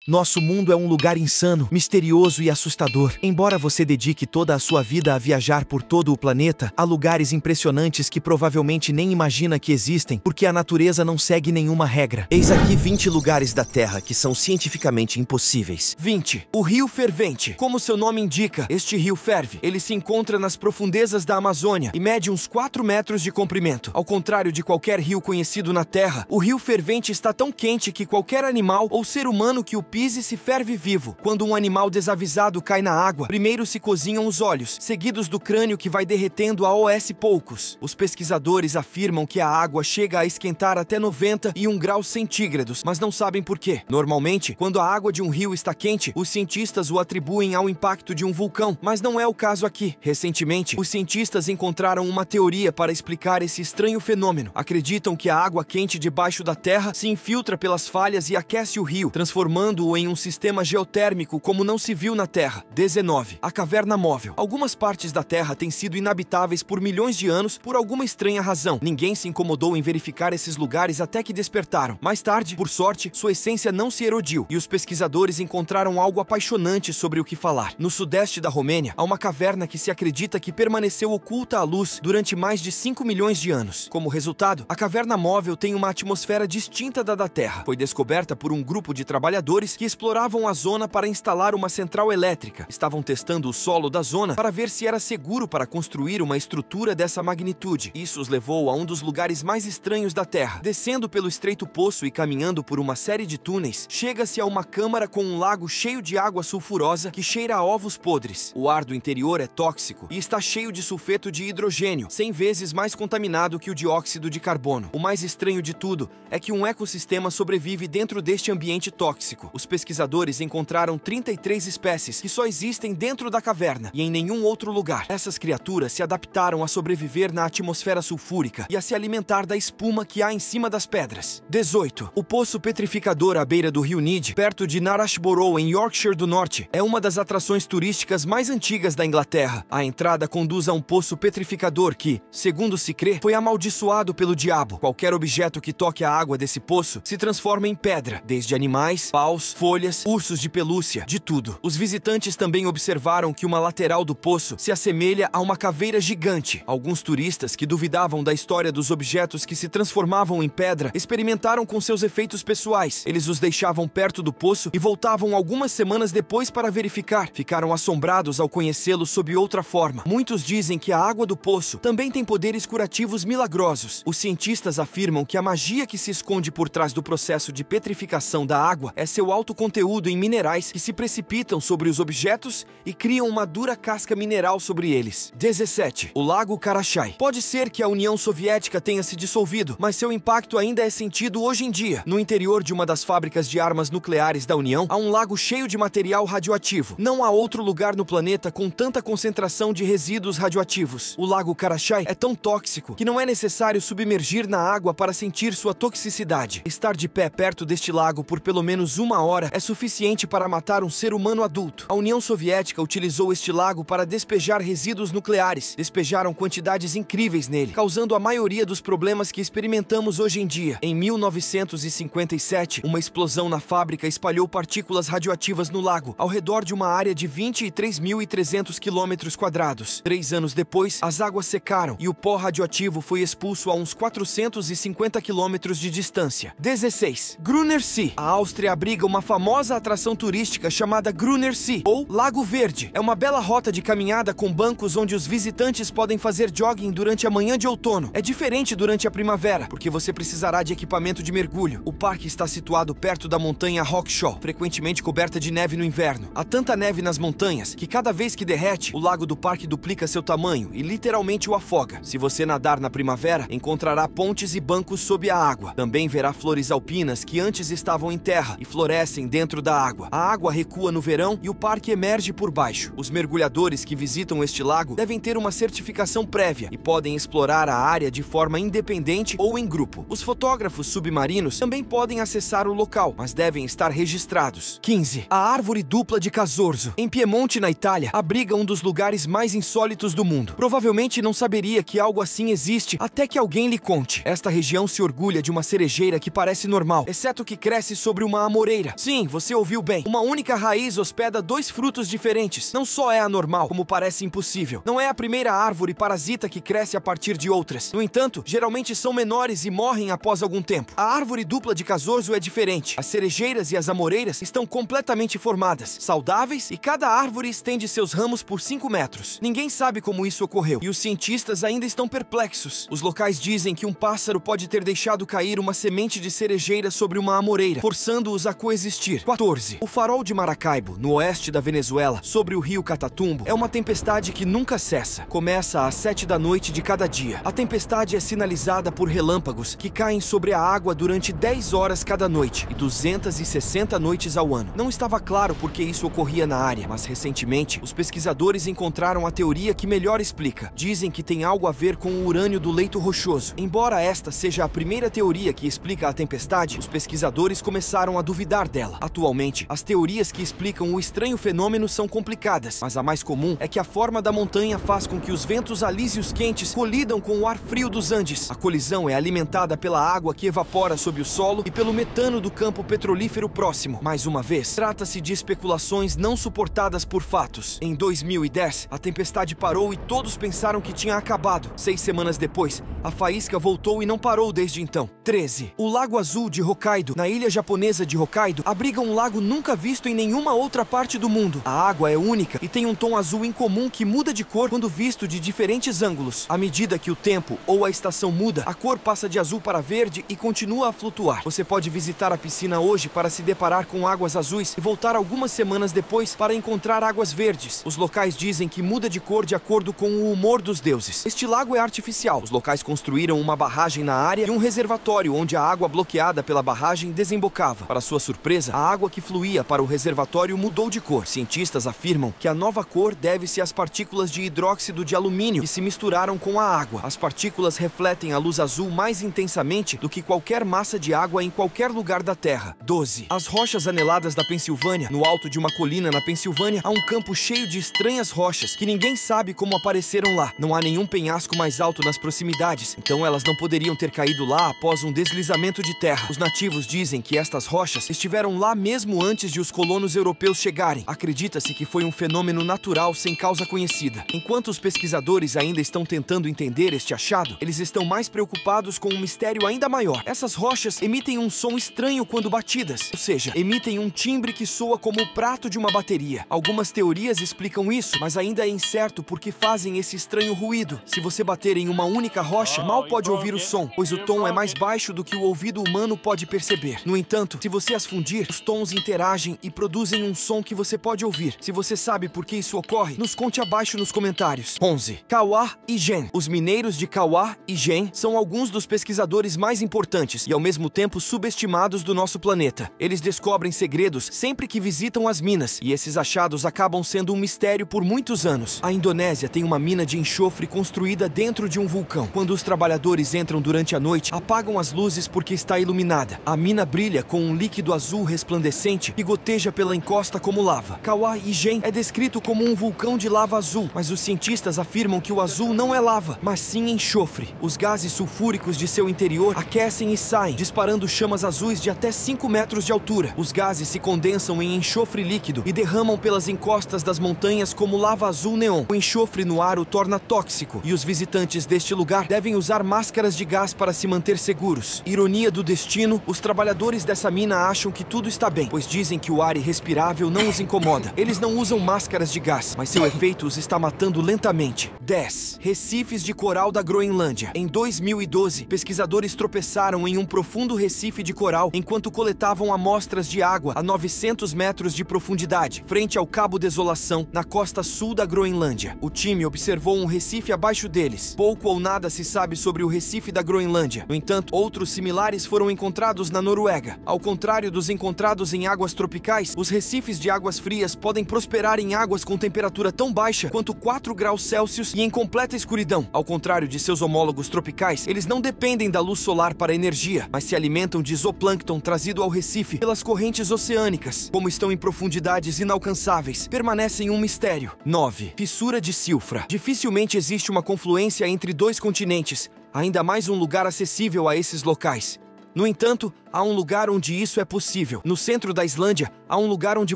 Nosso mundo é um lugar insano, misterioso e assustador. Embora você dedique toda a sua vida a viajar por todo o planeta, há lugares impressionantes que provavelmente nem imagina que existem, porque a natureza não segue nenhuma regra. Eis aqui 20 lugares da Terra que são cientificamente impossíveis. 20. O Rio Fervente. Como seu nome indica, este rio ferve. Ele se encontra nas profundezas da Amazônia e mede uns 4 metros de comprimento. Ao contrário de qualquer rio conhecido na Terra, o Rio Fervente está tão quente que qualquer animal ou ser humano que o pise se ferve vivo. Quando um animal desavisado cai na água, primeiro se cozinham os olhos, seguidos do crânio que vai derretendo a poucos. Os pesquisadores afirmam que a água chega a esquentar até 91 graus centígrados, mas não sabem por quê. Normalmente, quando a água de um rio está quente, os cientistas o atribuem ao impacto de um vulcão, mas não é o caso aqui. Recentemente, os cientistas encontraram uma teoria para explicar esse estranho fenômeno. Acreditam que a água quente debaixo da terra se infiltra pelas falhas e aquece o rio, transformando-o em um sistema geotérmico como não se viu na Terra. 19. A caverna móvel. Algumas partes da Terra têm sido inabitáveis por milhões de anos por alguma estranha razão. Ninguém se incomodou em verificar esses lugares até que despertaram. Mais tarde, por sorte, sua essência não se erodiu e os pesquisadores encontraram algo apaixonante sobre o que falar. No sudeste da Romênia, há uma caverna que se acredita que permaneceu oculta à luz durante mais de 5 milhões de anos. Como resultado, a caverna móvel tem uma atmosfera distinta da Terra. Foi descoberta por um grupo de trabalhadores que exploravam a zona para instalar uma central elétrica. Estavam testando o solo da zona para ver se era seguro para construir uma estrutura dessa magnitude. Isso os levou a um dos lugares mais estranhos da Terra. Descendo pelo estreito poço e caminhando por uma série de túneis, chega-se a uma câmara com um lago cheio de água sulfurosa que cheira a ovos podres. O ar do interior é tóxico e está cheio de sulfeto de hidrogênio, 100 vezes mais contaminado que o dióxido de carbono. O mais estranho de tudo é que um ecossistema sobrevive dentro deste ambiente tóxico. Os pesquisadores encontraram 33 espécies que só existem dentro da caverna e em nenhum outro lugar. Essas criaturas se adaptaram a sobreviver na atmosfera sulfúrica e a se alimentar da espuma que há em cima das pedras. 18. O poço petrificador à beira do rio Nid, perto de Knaresborough, em Yorkshire do Norte, é uma das atrações turísticas mais antigas da Inglaterra. A entrada conduz a um poço petrificador que, segundo se crê, foi amaldiçoado pelo diabo. Qualquer objeto que toque a água desse poço se transforma em pedra, desde animais, paus, folhas, ursos de pelúcia, de tudo. Os visitantes também observaram que uma lateral do poço se assemelha a uma caveira gigante. Alguns turistas que duvidavam da história dos objetos que se transformavam em pedra experimentaram com seus efeitos pessoais. Eles os deixavam perto do poço e voltavam algumas semanas depois para verificar. Ficaram assombrados ao conhecê-lo sob outra forma. Muitos dizem que a água do poço também tem poderes curativos milagrosos. Os cientistas afirmam que a magia que se esconde por trás do processo de petrificação da água é seu alto conteúdo em minerais que se precipitam sobre os objetos e criam uma dura casca mineral sobre eles. 17. O Lago Karachay. Pode ser que a União Soviética tenha se dissolvido, mas seu impacto ainda é sentido hoje em dia. No interior de uma das fábricas de armas nucleares da União, há um lago cheio de material radioativo. Não há outro lugar no planeta com tanta concentração de resíduos radioativos. O Lago Karachay é tão tóxico que não é necessário submergir na água para sentir sua toxicidade. Estar de pé perto deste lago por pelo menos 1 hora é suficiente para matar um ser humano adulto. A União Soviética utilizou este lago para despejar resíduos nucleares. Despejaram quantidades incríveis nele, causando a maioria dos problemas que experimentamos hoje em dia. Em 1957, uma explosão na fábrica espalhou partículas radioativas no lago, ao redor de uma área de 23.300 km². 3 anos depois, as águas secaram e o pó radioativo foi expulso a uns 450 quilômetros de distância. 16. Grüner See. A Áustria abriga uma famosa atração turística chamada Grüner See, ou Lago Verde. É uma bela rota de caminhada com bancos onde os visitantes podem fazer jogging durante a manhã de outono. É diferente durante a primavera, porque você precisará de equipamento de mergulho. O parque está situado perto da montanha Hawkshaw, frequentemente coberta de neve no inverno. Há tanta neve nas montanhas que cada vez que derrete, o lago do parque duplica seu tamanho e literalmente o afoga. Se você nadar na primavera, encontrará pontes e bancos sob a água. Também verá flores alpinas que antes estavam em terra e florescem dentro da água. A água recua no verão e o parque emerge por baixo. Os mergulhadores que visitam este lago devem ter uma certificação prévia e podem explorar a área de forma independente ou em grupo. Os fotógrafos submarinos também podem acessar o local, mas devem estar registrados. 15. A árvore dupla de Casorzo. Em Piemonte, na Itália, abriga um dos lugares mais insólitos do mundo. Provavelmente não saberia que algo assim existe até que alguém lhe conte. Esta região se orgulha de uma cerejeira que parece normal, exceto que cresce sobre uma amoreira. Sim, você ouviu bem. Uma única raiz hospeda 2 frutos diferentes. Não só é anormal, como parece impossível. Não é a primeira árvore parasita que cresce a partir de outras. No entanto, geralmente são menores e morrem após algum tempo. A árvore dupla de Casorzo é diferente. As cerejeiras e as amoreiras estão completamente formadas, saudáveis, e cada árvore estende seus ramos por 5 metros. Ninguém sabe como isso ocorreu, e os cientistas ainda estão perplexos. Os locais dizem que um pássaro pode ter deixado cair uma semente de cerejeira sobre uma amoreira, forçando-os a coexistir. 14. O farol de Maracaibo, no oeste da Venezuela, sobre o rio Catatumbo, é uma tempestade que nunca cessa. Começa às 7 da noite de cada dia. A tempestade é sinalizada por relâmpagos que caem sobre a água durante 10 horas cada noite e 260 noites ao ano. Não estava claro por que isso ocorria na área, mas recentemente os pesquisadores encontraram a teoria que melhor explica. Dizem que tem algo a ver com o urânio do leito rochoso. Embora esta seja a primeira teoria que explica a tempestade, os pesquisadores começaram a duvidar dela. Atualmente, as teorias que explicam o estranho fenômeno são complicadas, mas a mais comum é que a forma da montanha faz com que os ventos alísios quentes colidam com o ar frio dos Andes. A colisão é alimentada pela água que evapora sob o solo e pelo metano do campo petrolífero próximo. Mais uma vez, trata-se de especulações não suportadas por fatos. Em 2010, a tempestade parou e todos pensaram que tinha acabado. 6 semanas depois, a faísca voltou e não parou desde então. 13. O Lago Azul de Hokkaido, na ilha japonesa de Hokkaido, abriga um lago nunca visto em nenhuma outra parte do mundo. A água é única e tem um tom azul incomum que muda de cor quando visto de diferentes ângulos. À medida que o tempo ou a estação muda, a cor passa de azul para verde e continua a flutuar. Você pode visitar a piscina hoje para se deparar com águas azuis e voltar algumas semanas depois para encontrar águas verdes. Os locais dizem que muda de cor de acordo com o humor dos deuses. Este lago é artificial. Os locais construíram uma barragem na área e um reservatório onde a água bloqueada pela barragem desembocava. Para sua surpresa, a água que fluía para o reservatório mudou de cor. Cientistas afirmam que a nova cor deve-se às partículas de hidróxido de alumínio que se misturaram com a água. As partículas refletem a luz azul mais intensamente do que qualquer massa de água em qualquer lugar da Terra. 12. As rochas aneladas da Pensilvânia. No alto de uma colina na Pensilvânia, há um campo cheio de estranhas rochas que ninguém sabe como apareceram lá. Não há nenhum penhasco mais alto nas proximidades, então elas não poderiam ter caído lá após um deslizamento de terra. Os nativos dizem que estas rochas estiveram lá mesmo antes de os colonos europeus chegarem. Acredita-se que foi um fenômeno natural sem causa conhecida. Enquanto os pesquisadores ainda estão tentando entender este achado, eles estão mais preocupados com um mistério ainda maior. Essas rochas emitem um som estranho quando batidas, ou seja, emitem um timbre que soa como o prato de uma bateria. Algumas teorias explicam isso, mas ainda é incerto por que fazem esse estranho ruído. Se você bater em uma única rocha, mal pode ouvir o som, pois o tom é mais baixo do que o ouvido humano pode perceber. No entanto, se você as fundir, os tons interagem e produzem um som que você pode ouvir. Se você sabe por que isso ocorre, nos conte abaixo nos comentários. 11. Kawah e Gen. Os mineiros de Kawah e Gen são alguns dos pesquisadores mais importantes e ao mesmo tempo subestimados do nosso planeta. Eles descobrem segredos sempre que visitam as minas, e esses achados acabam sendo um mistério por muitos anos. A Indonésia tem uma mina de enxofre construída dentro de um vulcão. Quando os trabalhadores entram durante a noite, apagam as luzes porque está iluminada. A mina brilha com um líquido azul resplandecente e goteja pela encosta como lava. Kawah e Gen é descrito como um vulcão de lava azul, mas os cientistas afirmam que o azul não é lava, mas sim enxofre. Os gases sulfúricos de seu interior aquecem e saem, disparando chamas azuis de até 5 metros de altura. Os gases se condensam em enxofre líquido e derramam pelas encostas das montanhas como lava azul neon. O enxofre no ar o torna tóxico, e os visitantes deste lugar devem usar máscaras de gás para se manter seguros. Ironia do destino, os trabalhadores dessa mina acham que tudo está bem, pois dizem que o ar irrespirável não os incomoda. Eles não usam máscaras de gás, mas seu efeito os está matando lentamente. 10. Recifes de coral da Groenlândia. Em 2012, pesquisadores tropeçaram em um profundo recife de coral enquanto coletavam amostras de água a 900 metros de profundidade, frente ao Cabo Desolação, na costa sul da Groenlândia. O time observou um recife abaixo deles. Pouco ou nada se sabe sobre o recife da Groenlândia. No entanto, outros similares foram encontrados na Noruega. Ao contrário dos encontrados em águas tropicais, os recifes de águas frias podem prosperar em águas com temperatura tão baixa quanto 4 graus Celsius e em completa escuridão. Ao contrário de seus homólogos tropicais, eles não dependem da luz solar para energia, mas se alimentam de zooplâncton trazido ao recife pelas correntes oceânicas. Como estão em profundidades inalcançáveis, permanecem um mistério. 9. Fissura de Silfra. Dificilmente existe uma confluência entre dois continentes, ainda mais um lugar acessível a esses locais. No entanto, há um lugar onde isso é possível. No centro da Islândia, há um lugar onde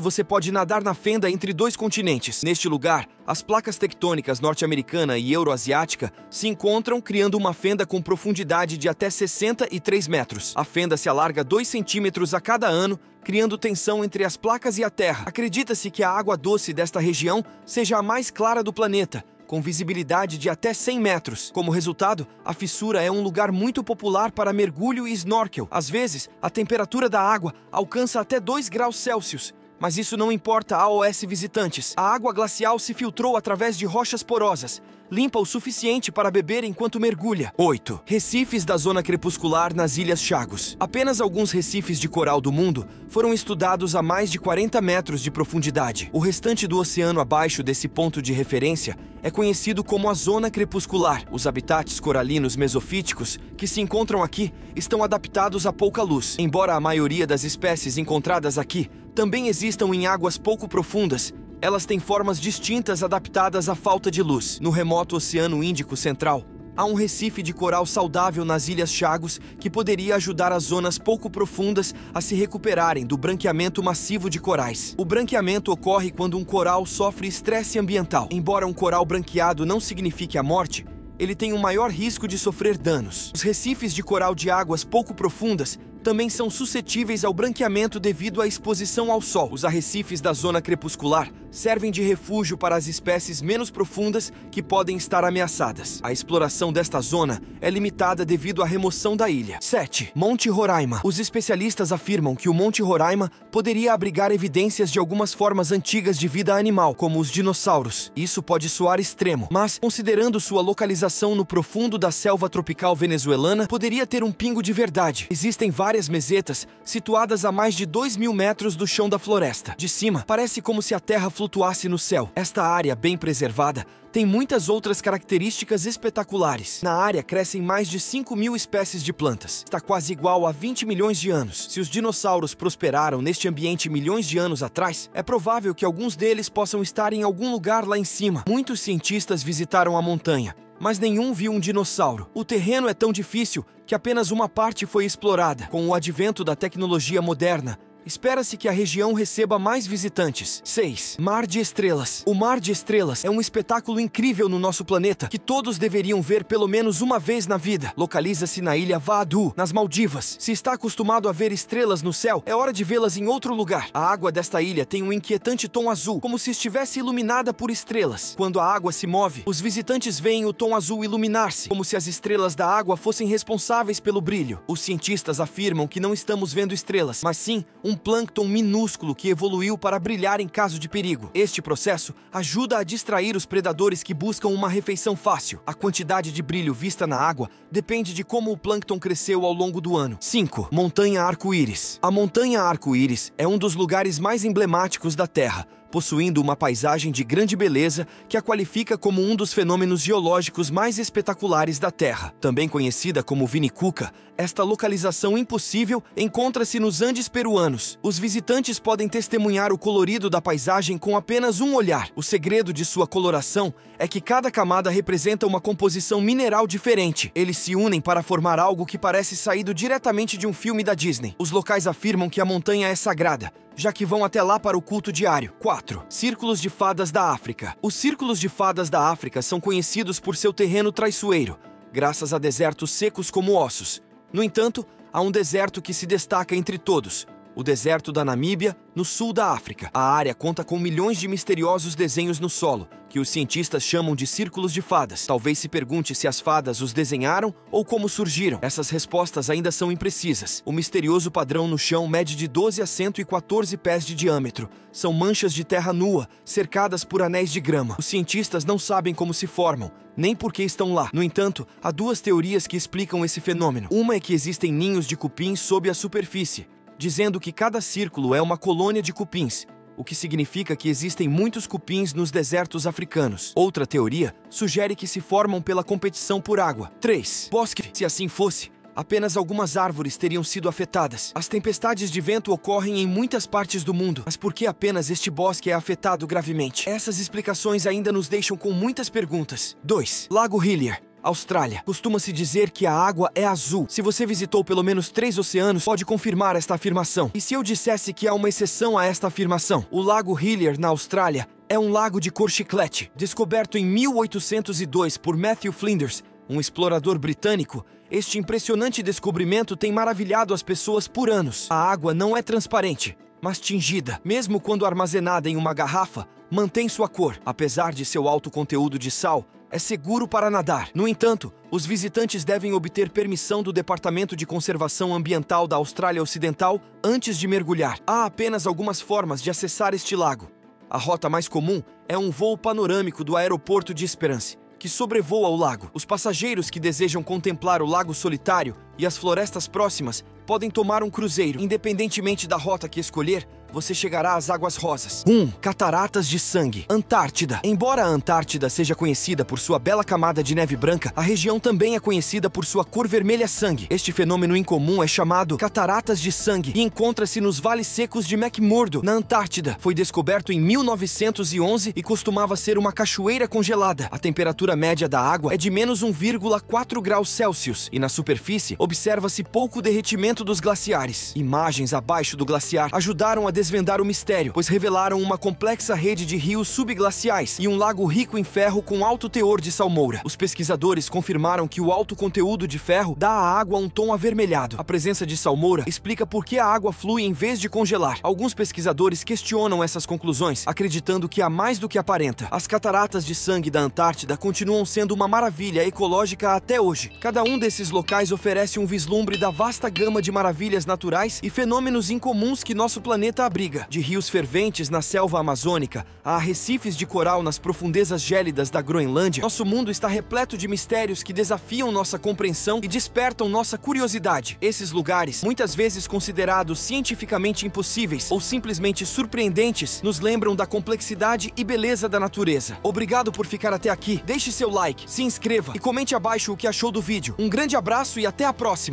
você pode nadar na fenda entre dois continentes. Neste lugar, as placas tectônicas norte-americana e euroasiática se encontram, criando uma fenda com profundidade de até 63 metros. A fenda se alarga 2 centímetros a cada ano, criando tensão entre as placas e a Terra. Acredita-se que a água doce desta região seja a mais clara do planeta, com visibilidade de até 100 metros. Como resultado, a fissura é um lugar muito popular para mergulho e snorkel. Às vezes, a temperatura da água alcança até 2 graus Celsius. Mas isso não importa aos visitantes. A água glacial se filtrou através de rochas porosas, limpa o suficiente para beber enquanto mergulha. 8. Recifes da zona crepuscular nas Ilhas Chagos. Apenas alguns recifes de coral do mundo foram estudados a mais de 40 metros de profundidade. O restante do oceano abaixo desse ponto de referência é conhecido como a zona crepuscular. Os habitats coralinos mesofíticos que se encontram aqui estão adaptados a pouca luz. Embora a maioria das espécies encontradas aqui também existam em águas pouco profundas, elas têm formas distintas adaptadas à falta de luz. No remoto Oceano Índico Central, há um recife de coral saudável nas Ilhas Chagos que poderia ajudar as zonas pouco profundas a se recuperarem do branqueamento massivo de corais. O branqueamento ocorre quando um coral sofre estresse ambiental. Embora um coral branqueado não signifique a morte, ele tem um maior risco de sofrer danos. Os recifes de coral de águas pouco profundas também são suscetíveis ao branqueamento devido à exposição ao sol. Os arrecifes da zona crepuscular servem de refúgio para as espécies menos profundas que podem estar ameaçadas. A exploração desta zona é limitada devido à remoção da ilha. 7. Monte Roraima. Os especialistas afirmam que o Monte Roraima poderia abrigar evidências de algumas formas antigas de vida animal, como os dinossauros. Isso pode soar extremo, mas, considerando sua localização no profundo da selva tropical venezuelana, poderia ter um pingo de verdade. Existem várias mesetas situadas a mais de 2.000 metros do chão da floresta. De cima, parece como se a terra flutuasse no céu. Esta área bem preservada tem muitas outras características espetaculares. Na área crescem mais de 5.000 espécies de plantas. Está quase igual a 20 milhões de anos. Se os dinossauros prosperaram neste ambiente milhões de anos atrás, é provável que alguns deles possam estar em algum lugar lá em cima. Muitos cientistas visitaram a montanha, mas nenhum viu um dinossauro. O terreno é tão difícil que apenas uma parte foi explorada. Com o advento da tecnologia moderna, espera-se que a região receba mais visitantes. 6. Mar de Estrelas. O Mar de Estrelas é um espetáculo incrível no nosso planeta que todos deveriam ver pelo menos uma vez na vida. Localiza-se na ilha Vaadu, nas Maldivas. Se está acostumado a ver estrelas no céu, é hora de vê-las em outro lugar. A água desta ilha tem um inquietante tom azul, como se estivesse iluminada por estrelas. Quando a água se move, os visitantes veem o tom azul iluminar-se, como se as estrelas da água fossem responsáveis pelo brilho. Os cientistas afirmam que não estamos vendo estrelas, mas sim um plâncton minúsculo que evoluiu para brilhar em caso de perigo. Este processo ajuda a distrair os predadores que buscam uma refeição fácil. A quantidade de brilho vista na água depende de como o plâncton cresceu ao longo do ano. 5. Montanha Arco-Íris. A Montanha Arco-Íris é um dos lugares mais emblemáticos da Terra, possuindo uma paisagem de grande beleza que a qualifica como um dos fenômenos geológicos mais espetaculares da Terra. Também conhecida como Vinicuca, esta localização impossível encontra-se nos Andes peruanos. Os visitantes podem testemunhar o colorido da paisagem com apenas um olhar. O segredo de sua coloração é que cada camada representa uma composição mineral diferente. Eles se unem para formar algo que parece saído diretamente de um filme da Disney. Os locais afirmam que a montanha é sagrada, já que vão até lá para o culto diário. 4. Círculos de Fadas da África. Os Círculos de Fadas da África são conhecidos por seu terreno traiçoeiro, graças a desertos secos como ossos. No entanto, há um deserto que se destaca entre todos: o deserto da Namíbia, no sul da África. A área conta com milhões de misteriosos desenhos no solo, que os cientistas chamam de círculos de fadas. Talvez se pergunte se as fadas os desenharam ou como surgiram. Essas respostas ainda são imprecisas. O misterioso padrão no chão mede de 12 a 114 pés de diâmetro. São manchas de terra nua, cercadas por anéis de grama. Os cientistas não sabem como se formam, nem por que estão lá. No entanto, há duas teorias que explicam esse fenômeno. Uma é que existem ninhos de cupins sob a superfície, dizendo que cada círculo é uma colônia de cupins, o que significa que existem muitos cupins nos desertos africanos. Outra teoria sugere que se formam pela competição por água. 3. Bosque. Se assim fosse, apenas algumas árvores teriam sido afetadas. As tempestades de vento ocorrem em muitas partes do mundo, mas por que apenas este bosque é afetado gravemente? Essas explicações ainda nos deixam com muitas perguntas. 2. Lago Hillier. Austrália. Costuma-se dizer que a água é azul. Se você visitou pelo menos 3 oceanos, pode confirmar esta afirmação. E se eu dissesse que há uma exceção a esta afirmação? O Lago Hillier, na Austrália, é um lago de cor chiclete. Descoberto em 1802 por Matthew Flinders, um explorador britânico, este impressionante descobrimento tem maravilhado as pessoas por anos. A água não é transparente, mas tingida. Mesmo quando armazenada em uma garrafa, mantém sua cor. Apesar de seu alto conteúdo de sal, é seguro para nadar. No entanto, os visitantes devem obter permissão do Departamento de Conservação Ambiental da Austrália Ocidental antes de mergulhar. Há apenas algumas formas de acessar este lago. A rota mais comum é um voo panorâmico do aeroporto de Esperance, que sobrevoa o lago. Os passageiros que desejam contemplar o Lago Solitário e as florestas próximas podem tomar um cruzeiro. Independentemente da rota que escolher, você chegará às Águas Rosas. 1. Cataratas de Sangue. Antártida. Embora a Antártida seja conhecida por sua bela camada de neve branca, a região também é conhecida por sua cor vermelha sangue. Este fenômeno incomum é chamado Cataratas de Sangue e encontra-se nos vales secos de McMurdo, na Antártida. Foi descoberto em 1911 e costumava ser uma cachoeira congelada. A temperatura média da água é de menos 1,4 graus Celsius e na superfície observa-se pouco derretimento dos glaciares. Imagens abaixo do glaciar ajudaram a desvendar o mistério, pois revelaram uma complexa rede de rios subglaciais e um lago rico em ferro com alto teor de salmoura. Os pesquisadores confirmaram que o alto conteúdo de ferro dá à água um tom avermelhado. A presença de salmoura explica por que a água flui em vez de congelar. Alguns pesquisadores questionam essas conclusões, acreditando que há mais do que aparenta. As cataratas de sangue da Antártida continuam sendo uma maravilha ecológica até hoje. Cada um desses locais oferece um vislumbre da vasta gama de maravilhas naturais e fenômenos incomuns que nosso planeta abriga. De rios ferventes na selva amazônica a arrecifes de coral nas profundezas gélidas da Groenlândia, nosso mundo está repleto de mistérios que desafiam nossa compreensão e despertam nossa curiosidade. Esses lugares, muitas vezes considerados cientificamente impossíveis ou simplesmente surpreendentes, nos lembram da complexidade e beleza da natureza. Obrigado por ficar até aqui. Deixe seu like, se inscreva e comente abaixo o que achou do vídeo. Um grande abraço e até a próxima!